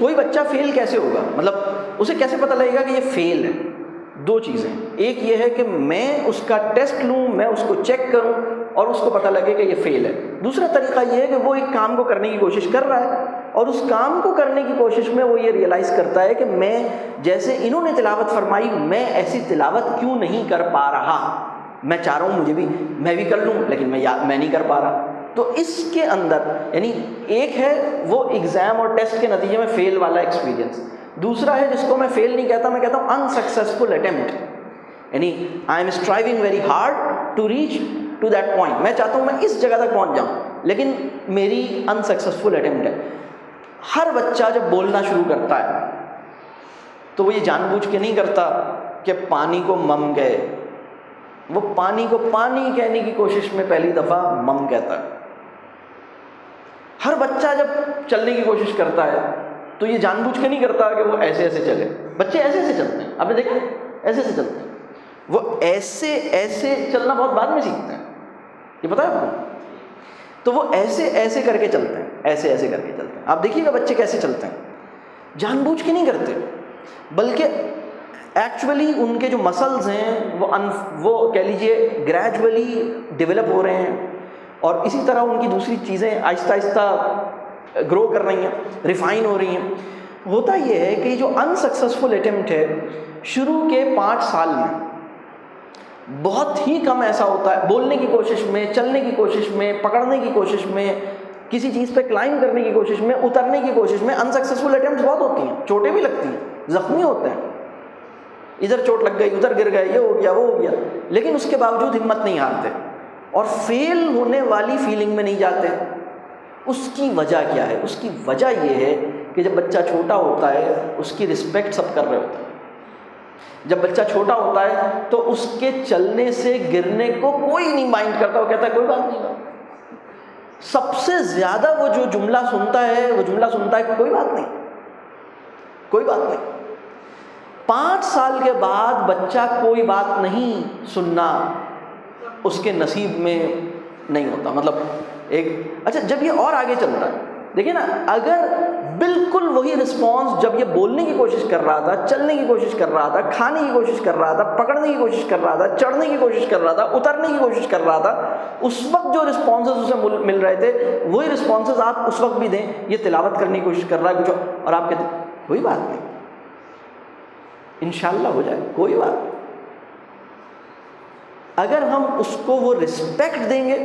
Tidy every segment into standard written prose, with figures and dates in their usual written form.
کوئی بچہ فیل کیسے ہوگا، مطلب اسے کیسے پتہ لگے گا کہ یہ فیل ہے؟ دو چیزیں، ایک یہ ہے کہ میں اس کا ٹیسٹ لوں، میں اس کو چیک کروں اور اس کو پتہ لگے کہ یہ فیل ہے۔ دوسرا طریقہ یہ ہے کہ وہ ایک کام کو کرنے کی کوشش کر رہا ہے اور اس کام کو کرنے کی کوشش میں وہ یہ ریئلائز کرتا ہے کہ میں جیسے انہوں نے تلاوت فرمائی میں ایسی تلاوت کیوں نہیں کر پا رہا، میں چاہ رہا ہوں میں بھی کر لوں لیکن میں نہیں کر پا رہا۔ تو اس کے اندر یعنی ایک ہے وہ ایگزام اور ٹیسٹ کے نتیجے میں فیل والا ایکسپیرینس، دوسرا ہے جس کو میں فیل نہیں کہتا، میں کہتا ہوں انسکسیسفل اٹیمپٹ، یعنی I am striving very hard to reach to that point, میں چاہتا ہوں میں اس جگہ تک پہنچ جاؤں لیکن میری انسکسیسفل اٹیمپٹ ہے۔ ہر بچہ جب بولنا شروع کرتا ہے تو وہ یہ جان بوجھ کے نہیں کرتا کہ پانی کو مم گئے، وہ پانی کو پانی کہنے کی کوشش میں پہلی دفعہ مم کہتا ہے۔ ہر بچہ جب چلنے کی کوشش کرتا ہے تو یہ جان بوجھ کے نہیں کرتا کہ وہ ایسے ایسے چلے، بچے ایسے ایسے چلتے ہیں، آپ نے دیکھا ایسے ایسے چلتے ہیں، وہ ایسے ایسے چلنا بہت بعد میں سیکھتے ہیں، یہ پتہ ہے آپ کو؟ تو وہ ایسے ایسے کر کے چلتے ہیں، ایسے ایسے کر کے چلتے ہیں۔ آپ دیکھیے گا بچے کیسے چلتے ہیں، جان بوجھ کے نہیں کرتے بلکہ ایکچولی ان کے جو مسلز ہیں وہ کہہ لیجیے گریجولی ڈیولپ ہو رہے ہیں اور اسی طرح ان کی دوسری چیزیں آہستہ آہستہ گرو کر رہی ہیں، ریفائن ہو رہی ہیں۔ ہوتا یہ ہے کہ جو انسکسیسفل اٹیمپٹ ہے شروع کے 5 سال میں بہت ہی کم ایسا ہوتا ہے، بولنے کی کوشش میں، چلنے کی کوشش میں، پکڑنے کی کوشش میں، کسی چیز پہ کلائم کرنے کی کوشش میں، اترنے کی کوشش میں انسکسیسفل اٹیمپٹس بہت ہوتی ہیں، چوٹیں بھی لگتی ہیں، زخمی ہوتے ہیں، ادھر چوٹ لگ گئی ادھر گر گئے، یہ ہو گیا وہ ہو گیا، لیکن اس کے باوجود ہمت نہیں ہارتے اور فیل ہونے والی فیلنگ میں نہیں جاتے۔ اس کی وجہ کیا ہے؟ اس کی وجہ یہ ہے کہ جب بچہ چھوٹا ہوتا ہے اس کی رسپیکٹ سب کر رہے ہوتے ہیں۔ جب بچہ چھوٹا ہوتا ہے تو اس کے چلنے سے گرنے کو کوئی نہیں مائنڈ کرتا، وہ کہتا ہے کوئی بات نہیں۔ سب سے زیادہ وہ جو جملہ سنتا ہے وہ جملہ سنتا ہے کوئی بات نہیں، کوئی بات نہیں۔ 5 سال کے بعد بچہ کوئی بات نہیں سننا اس کے نصیب میں نہیں ہوتا، مطلب اچھا جب یہ اور آگے چلتا ہے دیکھیں نا، اگر بالکل وہی رسپانس جب یہ بولنے کی کوشش کر رہا تھا، چلنے کی کوشش کر رہا تھا، کھانے کی کوشش کر رہا تھا، پکڑنے کی کوشش کر رہا تھا، چڑھنے کی کوشش کر رہا تھا، اترنے کی کوشش کر رہا تھا، اس وقت جو رسپانسز اسے مل رہے تھے وہی رسپانسز آپ اس وقت بھی دیں۔ یہ تلاوت کرنے کی کوشش کر رہا ہے کچھ اور آپ کہتے ہیں کوئی بات نہیں، انشاءاللہ ہو جائے، کوئی بات۔ اگر ہم اس کو وہ رسپیکٹ دیں گے،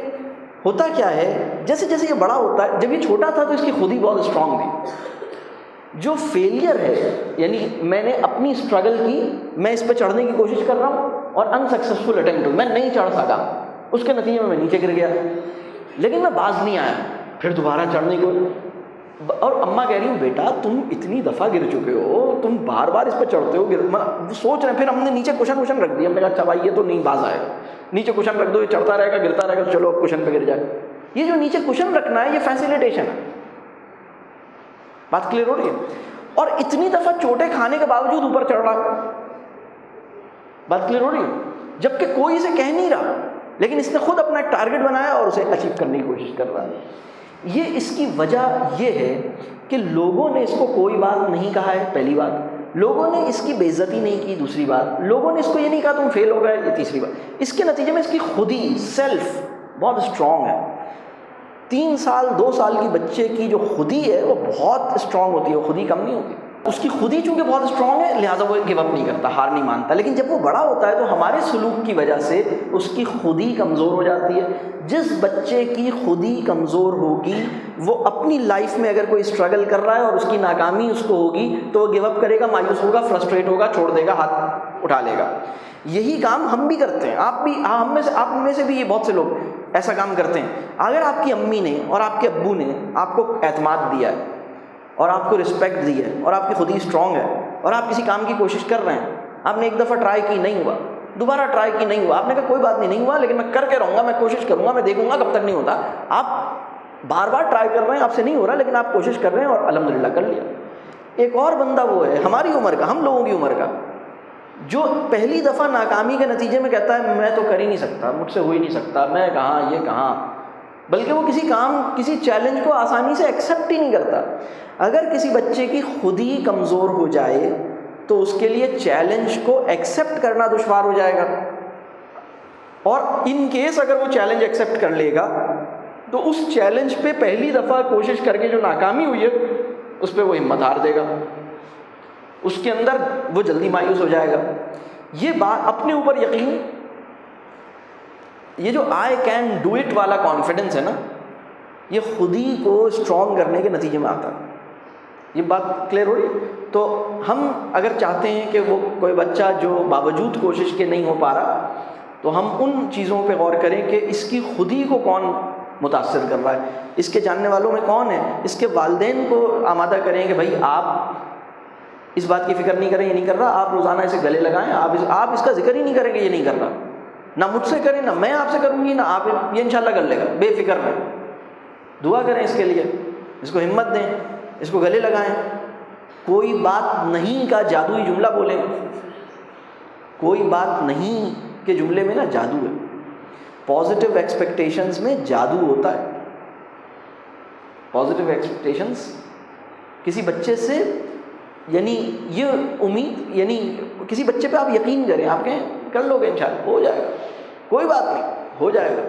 ہوتا کیا ہے جیسے جیسے یہ بڑا ہوتا ہے، جب یہ چھوٹا تھا تو اس کی خود ہی بہت اسٹرانگ تھی۔ جو فیلئر ہے یعنی میں نے اپنی اسٹرگل کی، میں اس پہ چڑھنے کی کوشش کر رہا ہوں اور انسکسیسفل اٹیمپٹ میں نہیں چڑھ سکا، اس کے نتیجے میں نیچے گر گیا، لیکن میں باز نہیں آیا، پھر دوبارہ چڑھنے کو، اور اماں کہہ رہی ہوں بیٹا تم اتنی دفعہ گر چکے ہو، تم بار بار اس پہ چڑھتے ہو، سوچ رہے ہیں۔ پھر ہم نے نیچے کشن رکھ دیا، ہم نے کہا اچھا بھائی یہ تو نہیں باز آئے گا، نیچے کشن رکھ دو، یہ چڑھتا رہے گا گرتا رہے گا، چلو کشن پہ گر جائے۔ یہ جو نیچے کشن رکھنا ہے یہ فیسیلیٹیشن ہے، بات کلیئر ہو رہی ہے؟ اور اتنی دفعہ چوٹیں کھانے کے باوجود اوپر چڑھ رہا، بات کلیئر ہو رہی ہے؟ جبکہ کوئی اسے کہہ نہیں رہا، لیکن اس نے خود اپنا ایک ٹارگٹ بنایا اور اسے اچیو کرنے کی کوشش کر رہا ہے۔ یہ اس کی وجہ یہ ہے کہ لوگوں نے اس کو کوئی بات نہیں کہا ہے، پہلی بات، لوگوں نے اس کی بے عزتی نہیں کی، دوسری بات، لوگوں نے اس کو یہ نہیں کہا تم فیل ہو گئے، یہ تیسری بات۔ اس کے نتیجے میں اس کی خودی سیلف بہت اسٹرانگ ہے۔ 3 سال 2 سال کی بچے کی جو خودی ہے وہ بہت اسٹرانگ ہوتی ہے، وہ خودی کم نہیں ہوتی، اس کی خودی چونکہ بہت اسٹرانگ ہے لہٰذا وہ گیو اپ نہیں کرتا، ہار نہیں مانتا۔ لیکن جب وہ بڑا ہوتا ہے تو ہمارے سلوک کی وجہ سے اس کی خودی کمزور ہو جاتی ہے۔ جس بچے کی خودی کمزور ہوگی وہ اپنی لائف میں اگر کوئی اسٹرگل کر رہا ہے اور اس کی ناکامی اس کو ہوگی تو وہ گیو اپ کرے گا، مایوس ہوگا، فرسٹریٹ ہوگا، چھوڑ دے گا، ہاتھ اٹھا لے گا۔ یہی کام ہم بھی کرتے ہیں، آپ میں سے بھی یہ بہت سے لوگ ایسا کام کرتے ہیں۔ اگر آپ کی امی نے اور آپ کے ابو نے آپ کو اعتماد دیا ہے اور آپ کو رسپیکٹ دی ہے اور آپ کی خودی اسٹرانگ ہے اور آپ کسی کام کی کوشش کر رہے ہیں، آپ نے ایک دفعہ ٹرائی کی نہیں ہوا، دوبارہ ٹرائی کی نہیں ہوا، آپ نے کہا کوئی بات نہیں ہوا لیکن میں کر کے رہوں گا، میں کوشش کروں گا، میں دیکھوں گا کب تک نہیں ہوتا۔ آپ بار بار ٹرائی کر رہے ہیں، آپ سے نہیں ہو رہا لیکن آپ کوشش کر رہے ہیں اور الحمدللہ کر لیا۔ ایک اور بندہ وہ ہے ہماری عمر کا، ہم لوگوں کی عمر کا، جو پہلی دفعہ ناکامی کے نتیجے میں کہتا ہے میں تو کر ہی نہیں سکتا، مجھ سے ہو ہی نہیں سکتا، میں کہاں یہ کہاں، بلکہ وہ کسی چیلنج کو آسانی سے ایکسیپٹ ہی نہیں کرتا۔ اگر کسی بچے کی خود ہی کمزور ہو جائے تو اس کے لیے چیلنج کو ایکسیپٹ کرنا دشوار ہو جائے گا، اور ان کیس اگر وہ چیلنج ایکسیپٹ کر لے گا تو اس چیلنج پہ پہلی دفعہ کوشش کر کے جو ناکامی ہوئی ہے اس پہ وہ ہمت ہار دے گا، اس کے اندر وہ جلدی مایوس ہو جائے گا۔ یہ بات اپنے اوپر یقین، یہ جو آئی کین ڈو اٹ والا کانفیڈنس ہے نا، یہ خود ہی کو اسٹرانگ کرنے کے نتیجے میں آتا ہے۔ یہ بات کلیئر ہو رہی ہے؟ تو ہم اگر چاہتے ہیں کہ وہ کوئی بچہ جو باوجود کوشش کے نہیں ہو پا رہا، تو ہم ان چیزوں پہ غور کریں کہ اس کی خود ہی کو کون متاثر کر رہا ہے، اس کے جاننے والوں میں کون ہے، اس کے والدین کو آمادہ کریں کہ بھائی آپ اس بات کی فکر نہیں کریں، یہ نہیں کر رہا، آپ روزانہ اسے گلے لگائیں، آپ اس کا ذکر ہی نہیں کریں کہ یہ نہیں کر رہا، نہ مجھ سے کریں، نہ میں آپ سے کروں گی، نہ آپ، یہ انشاءاللہ کر لے گا، بے فکر رہیں، دعا کریں اس کے لیے، اس کو ہمت دیں، اس کو گلے لگائیں۔ کوئی بات نہیں کا جادوئی جملہ بولیں، کوئی بات نہیں کے جملے میں نا جادو ہے، پازیٹیو ایکسپیکٹیشنز میں جادو ہوتا ہے۔ پازیٹیو ایکسپیکٹیشنز کسی بچے سے، یعنی یہ امید، یعنی کسی بچے پہ آپ یقین کریں، آپ کہیں کر لو گے انشاءاللہ، ہو جائے گا، کوئی بات نہیں، ہو جائے گا،